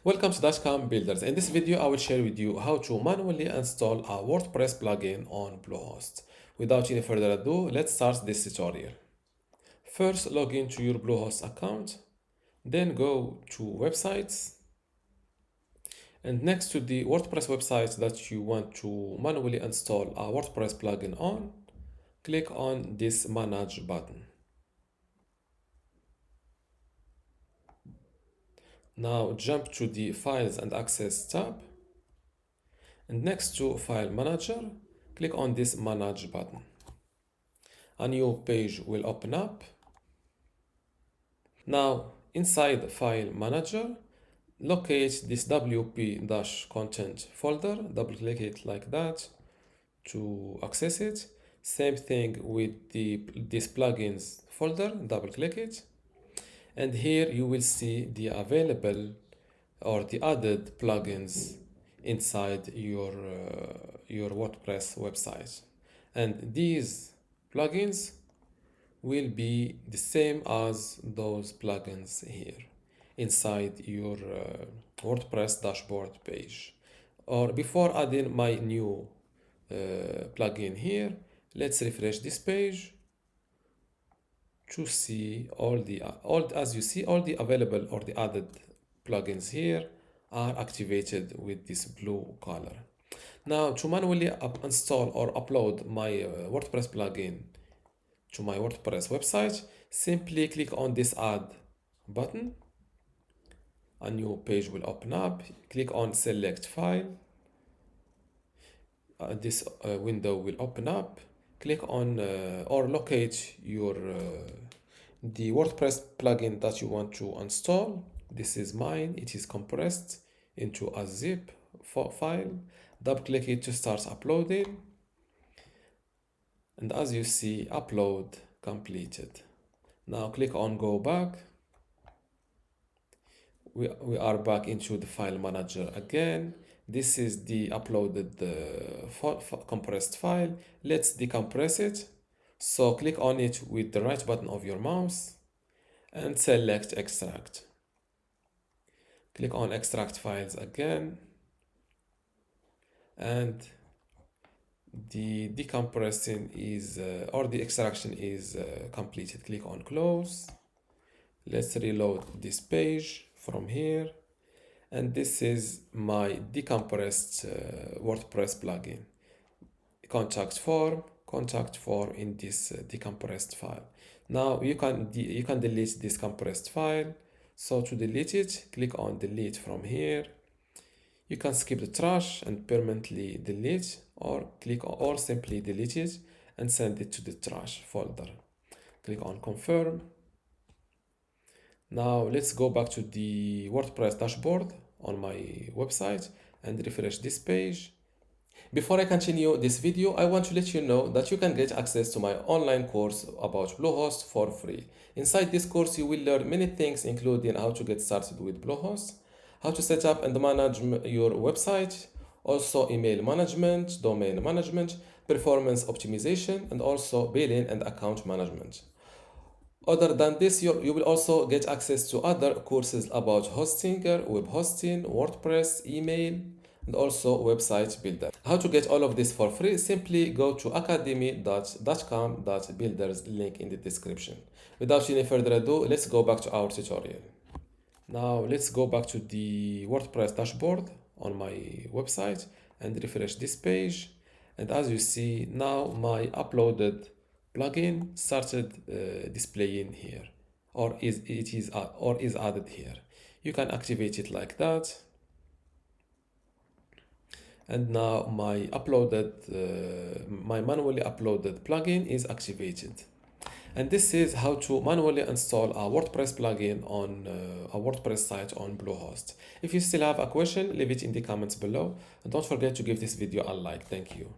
Welcome to dotcom.builders. In this video, I will share with you how to manually install a WordPress plugin on Bluehost. Without any further ado, let's start this tutorial. First, log into your Bluehost account, then go to Websites, and next to the WordPress website that you want to manually install a WordPress plugin on, click on this Manage button. Now jump to the Files and Access tab, and next to File Manager, click on this Manage button. A new page will open up. Now inside File Manager, locate this WP-content folder, double click it like that to access it. Same thing with this plugins folder, double click it. And here you will see the available or the added plugins inside your WordPress website. And these plugins will be the same as those plugins here inside your WordPress dashboard page. Or before adding my new plugin here, let's refresh this page to see all the available or the added plugins here are activated with this blue color. Now to manually install or upload my WordPress plugin to my WordPress website, simply click on this Add button. A new page will open up. Click on Select File. This window will open up. Click on or locate your the WordPress plugin that you want to install. This is mine. It is compressed into a zip file. Double click it to start uploading. And as you see, upload completed. Now click on Go Back. We are back into the file manager again. This is the uploaded compressed file. Let's decompress it. So click on it with the right button of your mouse and select Extract. Click on Extract Files again. And the decompressing is, or the extraction is completed. Click on Close. Let's reload this page from here. And this is my decompressed WordPress plugin. Contact form in this decompressed file. Now you can delete this compressed file. So to delete it, click on Delete from here. You can skip the trash and permanently delete, or simply delete it and send it to the trash folder. Click on Confirm. Now let's go back to the WordPress dashboard on my website and refresh this page. Before I continue this video, I want to let you know that you can get access to my online course about Bluehost for free. Inside this course, you will learn many things, including how to get started with Bluehost, how to set up and manage your website, also email management, domain management, performance optimization, and also billing and account management. Other than this, you will also get access to other courses about hosting, web hosting, WordPress, email, and also website builder. How to get all of this for free? Simply go to academy.dotcom.builders, link in the description. Without any further ado, let's go back to our tutorial. Now let's go back to the WordPress dashboard on my website and refresh this page. And as you see, now my uploaded plugin started displaying here, or is added here. You can activate it like that. And now my manually uploaded plugin is activated. And this is how to manually install a WordPress plugin on a WordPress site on Bluehost. If you still have a question, leave it in the comments below. And don't forget to give this video a like. Thank you.